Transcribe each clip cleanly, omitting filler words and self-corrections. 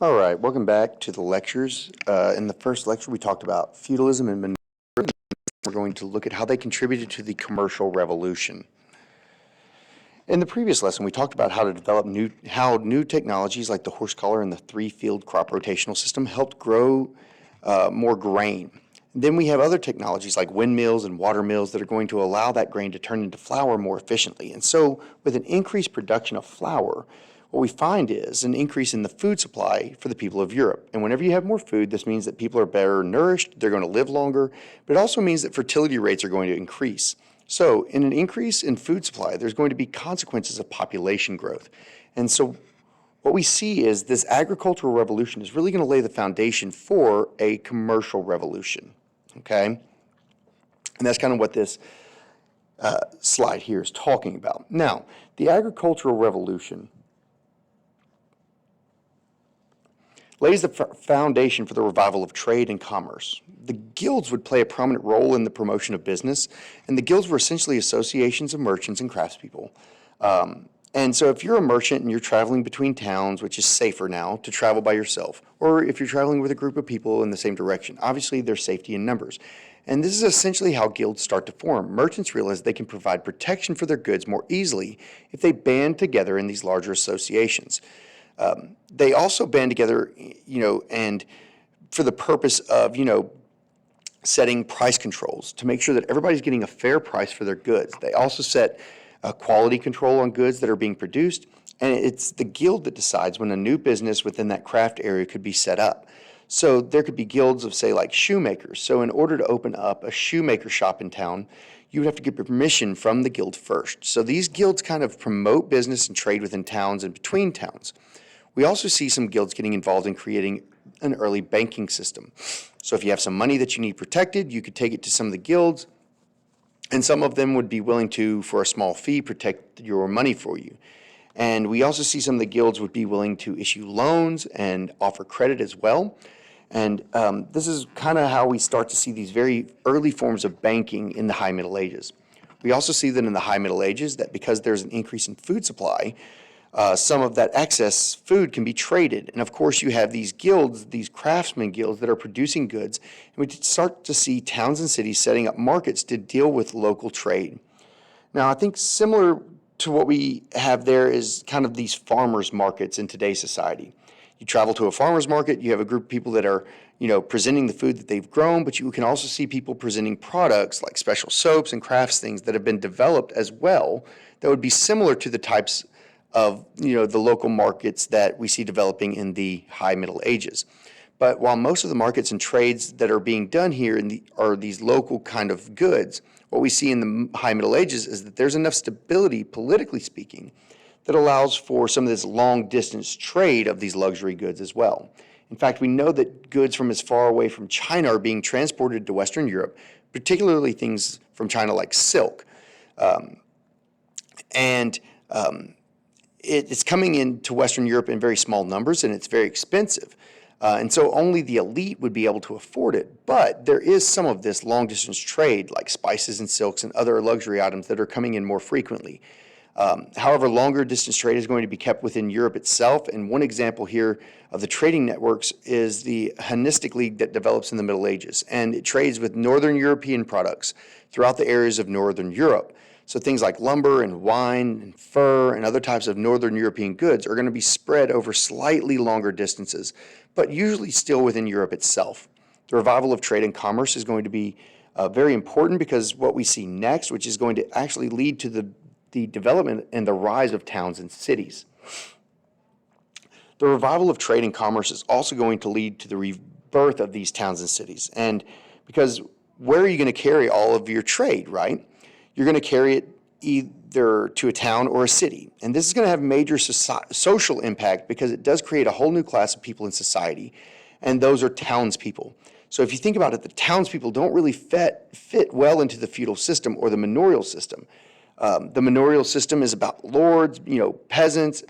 All right, welcome back to the lectures. In the first lecture, we talked about feudalism and manure. We're going to look at how they contributed to the commercial revolution. In the previous lesson, we talked about how to develop new technologies like the horse collar and the three-field crop rotational system helped grow more grain. Then we have other technologies like windmills and water mills that are going to allow that grain to turn into flour more efficiently. And so with an increased production of flour, what we find is an increase in the food supply for the people of Europe. And whenever you have more food, this means that people are better nourished, they're going to live longer, but it also means that fertility rates are going to increase. So in an increase in food supply, there's going to be consequences of population growth. And so what we see is this agricultural revolution is really going to lay the foundation for a commercial revolution, okay? And that's kind of what this slide here is talking about. Now, the agricultural revolution lays the foundation for the revival of trade and commerce. The guilds would play a prominent role in the promotion of business, and the guilds were essentially associations of merchants and craftspeople. And so if you're a merchant and you're traveling between towns, which is safer now to travel by yourself, or if you're traveling with a group of people in the same direction, obviously there's safety in numbers. And this is essentially how guilds start to form. Merchants realize they can provide protection for their goods more easily if they band together in these larger associations. They also band together, and for the purpose of, setting price controls to make sure that everybody's getting a fair price for their goods. They also set quality control on goods that are being produced, and it's the guild that decides when a new business within that craft area could be set up. So there could be guilds of, say, like shoemakers. So in order to open up a shoemaker shop in town, you would have to get permission from the guild first. So these guilds kind of promote business and trade within towns and between towns. We also see some guilds getting involved in creating an early banking system. So if you have some money that you need protected, you could take it to some of the guilds, and some of them would be willing to, for a small fee, protect your money for you. And we also see some of the guilds would be willing to issue loans and offer credit as well. And this is kind of how we start to see these very early forms of banking in the High Middle Ages. We also see that in the High Middle Ages that because there's an increase in food supply, some of that excess food can be traded. And of course, you have these guilds, these craftsman guilds that are producing goods. And we start to see towns and cities setting up markets to deal with local trade. Now, I think similar to what we have there is kind of these farmers markets in today's society. You travel to a farmer's market, you have a group of people that are, presenting the food that they've grown, but you can also see people presenting products like special soaps and crafts things that have been developed as well that would be similar to the types of the local markets that we see developing in the High Middle Ages. But while most of the markets and trades that are being done here are these local kind of goods, what we see in the High Middle Ages is that there's enough stability, politically speaking, that allows for some of this long-distance trade of these luxury goods as well. In fact, we know that goods from as far away from China are being transported to Western Europe, particularly things from China like silk. It's coming into Western Europe in very small numbers, and it's very expensive. And so only the elite would be able to afford it. But there is some of this long-distance trade, like spices and silks and other luxury items that are coming in more frequently. However, longer distance trade is going to be kept within Europe itself. And one example here of the trading networks is the Hanseatic League that develops in the Middle Ages. And it trades with Northern European products throughout the areas of Northern Europe. So things like lumber and wine and fur and other types of Northern European goods are going to be spread over slightly longer distances, but usually still within Europe itself. The revival of trade and commerce is going to be very important because what we see next, which is going to actually lead to the development and the rise of towns and cities. The revival of trade and commerce is also going to lead to the rebirth of these towns and cities. And because where are you going to carry all of your trade, right? You're going to carry it either to a town or a city. And this is going to have major social impact because it does create a whole new class of people in society, and those are townspeople. So if you think about it, the townspeople don't really fit well into the feudal system or the manorial system. The manorial system is about lords, peasants,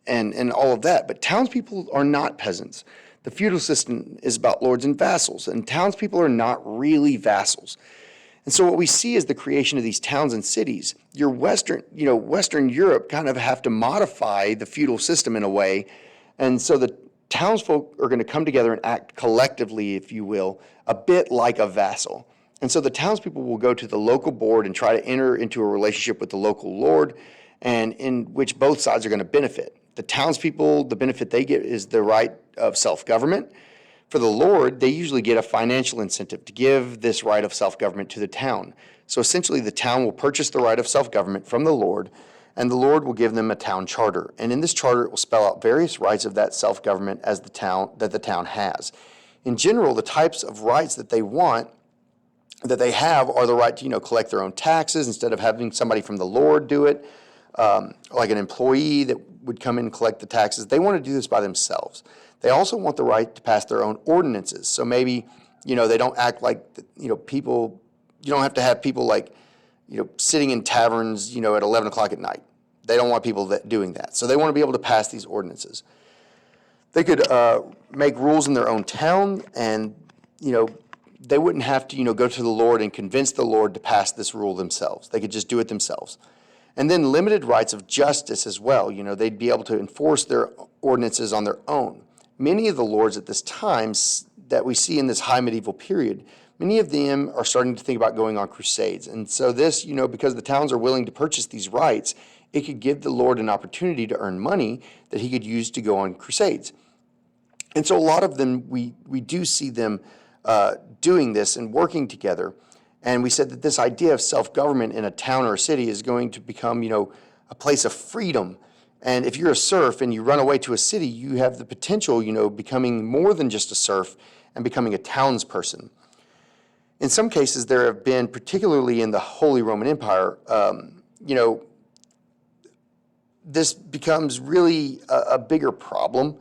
and all of that, but townspeople are not peasants. The feudal system is about lords and vassals, and townspeople are not really vassals. And so what we see is the creation of these towns and cities. Your Western Europe kind of have to modify the feudal system in a way. And so the townsfolk are going to come together and act collectively, if you will, a bit like a vassal. And so the townspeople will go to the local board and try to enter into a relationship with the local lord, and in which both sides are going to benefit. The townspeople, the benefit they get is the right of self-government. For the lord, they usually get a financial incentive to give this right of self-government to the town. So essentially, the town will purchase the right of self-government from the lord, and the lord will give them a town charter. And in this charter, it will spell out various rights of that self-government as the town has. In general, the types of rights that they want, that they have, are the right to, collect their own taxes instead of having somebody from the lord do it, like an employee that would come in and collect the taxes. They want to do this by themselves. They also want the right to pass their own ordinances. So maybe, they don't act like, people, you don't have to have people like, sitting in taverns, at 11 o'clock at night. They don't want people doing that. So they want to be able to pass these ordinances. They could make rules in their own town, and, they wouldn't have to, go to the Lord and convince the Lord to pass this rule themselves. They could just do it themselves. And then limited rights of justice as well. They'd be able to enforce their ordinances on their own. Many of the lords at this time that we see in this high medieval period, many of them are starting to think about going on crusades. And so this, because the towns are willing to purchase these rights, it could give the lord an opportunity to earn money that he could use to go on crusades. And so a lot of them, we do see them doing this and working together. And we said that this idea of self-government in a town or a city is going to become, a place of freedom. And if you're a serf and you run away to a city, you have the potential, becoming more than just a serf and becoming a townsperson. In some cases, there have been, particularly in the Holy Roman Empire, this becomes really a bigger problem.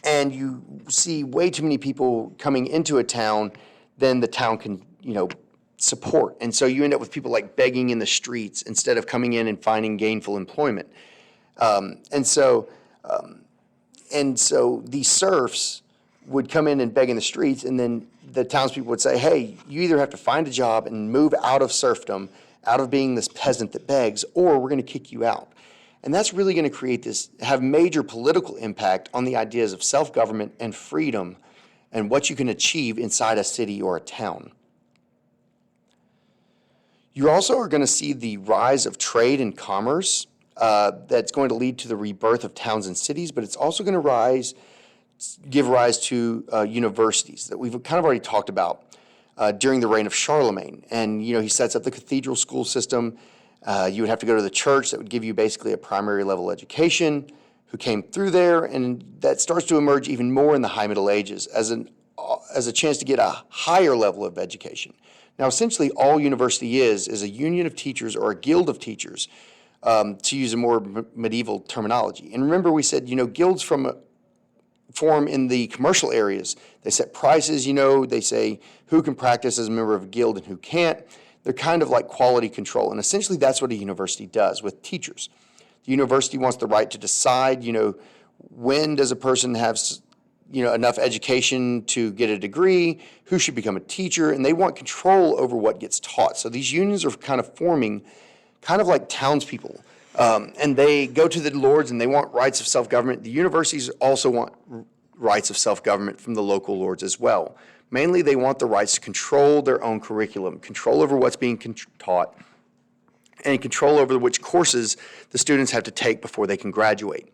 And you see way too many people coming into a town than the town can, support. And so you end up with people like begging in the streets instead of coming in and finding gainful employment. And so these serfs would come in and beg in the streets, and then the townspeople would say, hey, you either have to find a job and move out of serfdom, out of being this peasant that begs, or we're going to kick you out. And that's really going to have major political impact on the ideas of self-government and freedom and what you can achieve inside a city or a town. You also are going to see the rise of trade and commerce that's going to lead to the rebirth of towns and cities, but it's also going to give rise to universities that we've kind of already talked about during the reign of Charlemagne. And, he sets up the cathedral school system. You would have to go to the church that would give you basically a primary level education, who came through there, and that starts to emerge even more in the High Middle Ages as a chance to get a higher level of education. Now, essentially, all university is a union of teachers or a guild of teachers, to use a more medieval terminology. And remember, we said, guilds form in the commercial areas. They set prices, they say who can practice as a member of a guild and who can't. They're kind of like quality control. And essentially, that's what a university does with teachers. The university wants the right to decide, when does a person have enough education to get a degree, who should become a teacher, and they want control over what gets taught. So these unions are kind of forming kind of like townspeople. And they go to the lords and they want rights of self-government. The universities also want rights of self-government from the local lords as well. Mainly, they want the rights to control their own curriculum, control over what's being taught, and control over which courses the students have to take before they can graduate.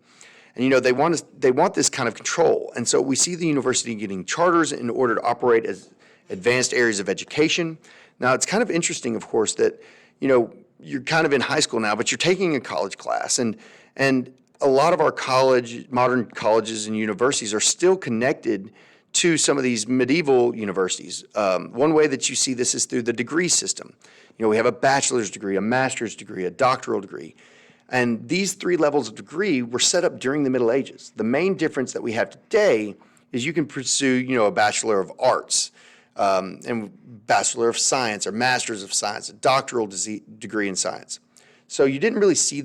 And they want this kind of control. And so we see the university getting charters in order to operate as advanced areas of education. Now, it's kind of interesting, of course, that you're kind of in high school now, but you're taking a college class, and a lot of our modern colleges and universities are still connected to some of these medieval universities. One way that you see this is through the degree system. We have a bachelor's degree, a master's degree, a doctoral degree. And these three levels of degree were set up during the Middle Ages. The main difference that we have today is you can pursue, a Bachelor of Arts, and Bachelor of Science, or Master's of Science, a doctoral degree in science. So you didn't really see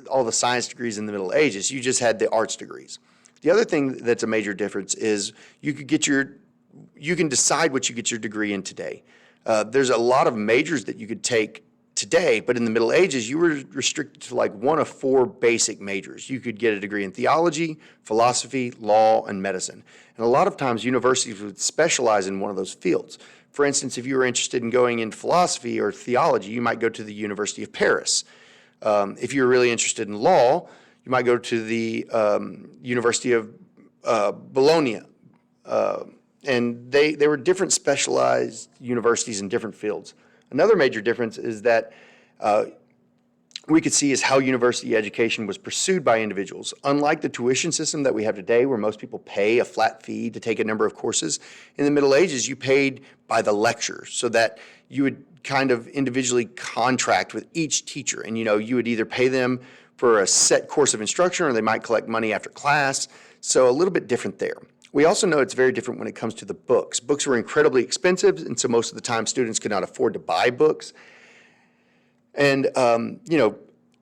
all the science degrees in the Middle Ages. You just had the arts degrees. The other thing that's a major difference is you can decide what you get your degree in today. There's a lot of majors that you could take today, but in the Middle Ages, you were restricted to like one of four basic majors. You could get a degree in theology, philosophy, law, and medicine. And a lot of times universities would specialize in one of those fields. For instance, if you were interested in going into philosophy or theology, you might go to the University of Paris. If you're really interested in law, you might go to the University of Bologna. And they were different specialized universities in different fields. Another major difference is that we could see is how university education was pursued by individuals. Unlike the tuition system that we have today, where most people pay a flat fee to take a number of courses, in the Middle Ages, you paid by the lecture, so that you would kind of individually contract with each teacher. And, you would either pay them for a set course of instruction, or they might collect money after class. So a little bit different there. We also know it's very different when it comes to the books. Books were incredibly expensive, and so most of the time students could not afford to buy books. And,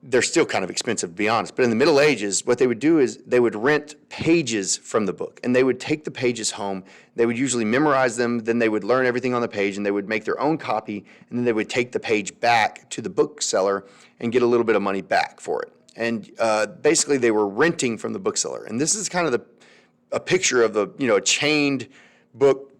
they're still kind of expensive, to be honest. But in the Middle Ages, what they would do is they would rent pages from the book, and they would take the pages home. They would usually memorize them, then they would learn everything on the page, and they would make their own copy, and then they would take the page back to the bookseller and get a little bit of money back for it. And basically, they were renting from the bookseller. And this is kind of a picture of a chained book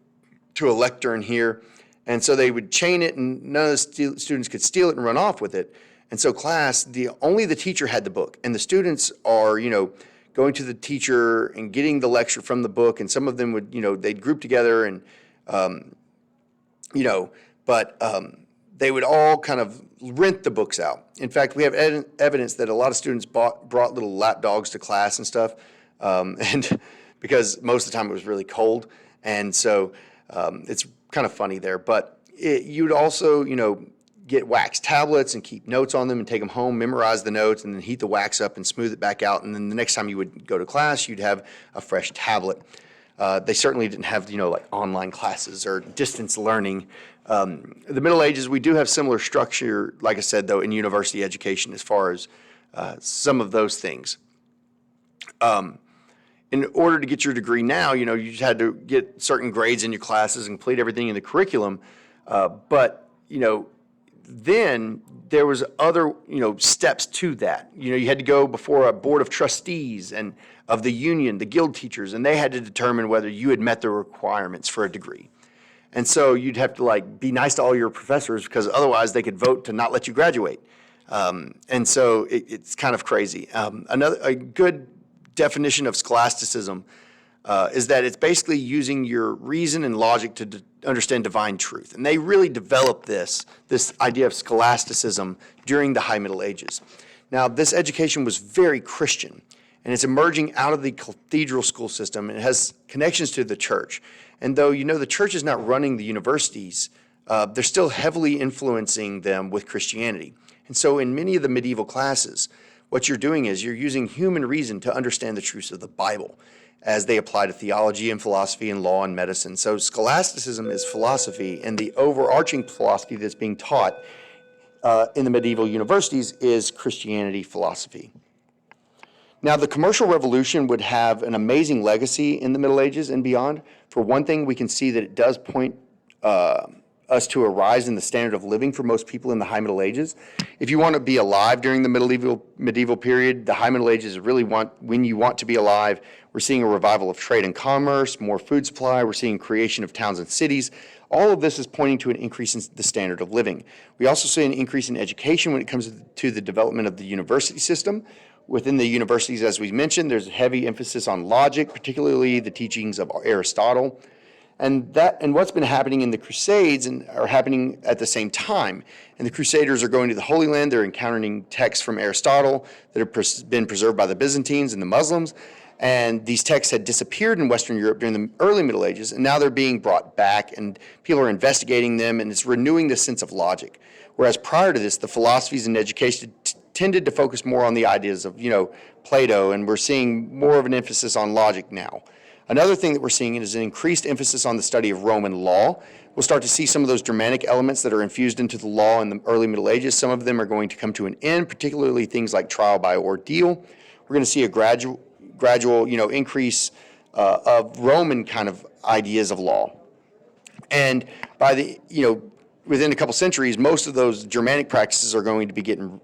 to a lectern here. And so they would chain it, and none of the students could steal it and run off with it. And so class, only the teacher had the book, and the students are, going to the teacher and getting the lecture from the book, and some of them would, they'd group together and, they would all kind of rent the books out. In fact, we have evidence that a lot of students brought little lap dogs to class and stuff, and because most of the time it was really cold, and so it's kind of funny there. But you'd also, get wax tablets and keep notes on them and take them home, memorize the notes, and then heat the wax up and smooth it back out. And then the next time you would go to class, you'd have a fresh tablet. They certainly didn't have, like online classes or distance learning. The Middle Ages, we do have similar structure, like I said, though, in university education as far as some of those things. In order to get your degree now, you just had to get certain grades in your classes and complete everything in the curriculum. But then there was other, steps to that. You had to go before a board of trustees and of the union, the guild teachers, and they had to determine whether you had met the requirements for a degree. And so you'd have to be nice to all your professors, because otherwise they could vote to not let you graduate. And so it's kind of crazy. A good definition of scholasticism is that it's basically using your reason and logic to understand divine truth. And they really developed this idea of scholasticism during the High Middle Ages. Now, this education was very Christian, and it's emerging out of the cathedral school system, and it has connections to the church. And though, the church is not running the universities, they're still heavily influencing them with Christianity. And so in many of the medieval classes, what you're doing is you're using human reason to understand the truths of the Bible as they apply to theology and philosophy and law and medicine. So scholasticism is philosophy, and the overarching philosophy that's being taught in the medieval universities is Christianity philosophy. Now, the commercial revolution would have an amazing legacy in the Middle Ages and beyond. For one thing, we can see that it does point us to a rise in the standard of living for most people in the High Middle Ages. If you want to be alive during the medieval period, the High Middle Ages is really when you want to be alive. We're seeing a revival of trade and commerce, more food supply. We're seeing creation of towns and cities. All of this is pointing to an increase in the standard of living. We also see an increase in education when it comes to the development of the university system. Within the universities, as we mentioned, there's a heavy emphasis on logic, particularly the teachings of Aristotle. And what's been happening in the Crusades are happening at the same time. And the Crusaders are going to the Holy Land. They're encountering texts from Aristotle that have been preserved by the Byzantines and the Muslims. And these texts had disappeared in Western Europe during the early Middle Ages, and now they're being brought back, and people are investigating them, and it's renewing the sense of logic. Whereas prior to this, the philosophies and education tended to focus more on the ideas of, Plato, and we're seeing more of an emphasis on logic now. Another thing that we're seeing is an increased emphasis on the study of Roman law. We'll start to see some of those Germanic elements that are infused into the law in the early Middle Ages. Some of them are going to come to an end, particularly things like trial by ordeal. We're going to see a gradual increase of Roman kind of ideas of law. And by the, within a couple centuries, most of those Germanic practices are going to be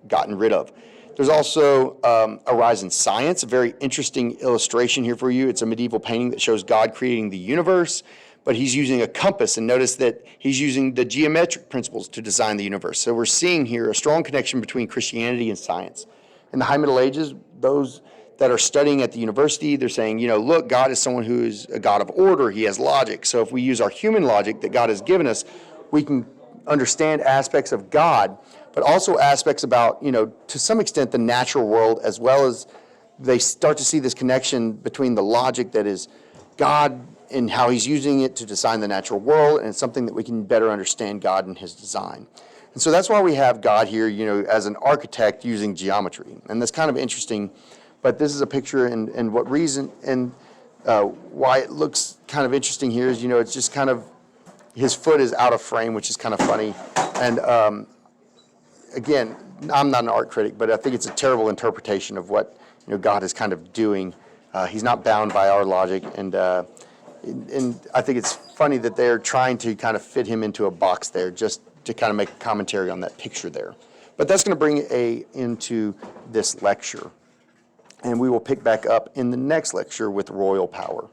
gotten rid of. There's also a rise in science, a very interesting illustration here for you. It's a medieval painting that shows God creating the universe, but he's using a compass, and notice that he's using the geometric principles to design the universe. So we're seeing here a strong connection between Christianity and science. In the High Middle Ages, those that are studying at the university, they're saying, look, God is someone who is a God of order. He has logic. So if we use our human logic that God has given us, we can understand aspects of God, but also aspects about, to some extent, the natural world, as well as they start to see this connection between the logic that is God and how he's using it to design the natural world, and it's something that we can better understand God and his design. And so that's why we have God here, as an architect using geometry. And that's kind of interesting. But this is a picture, and what reason, and why it looks kind of interesting here is, it's just kind of, his foot is out of frame, which is kind of funny. And again, I'm not an art critic, but I think it's a terrible interpretation of what God is kind of doing. He's not bound by our logic, and I think it's funny that they're trying to kind of fit him into a box there, just to kind of make a commentary on that picture there. But that's going to bring into this lecture. And we will pick back up in the next lecture with royal power.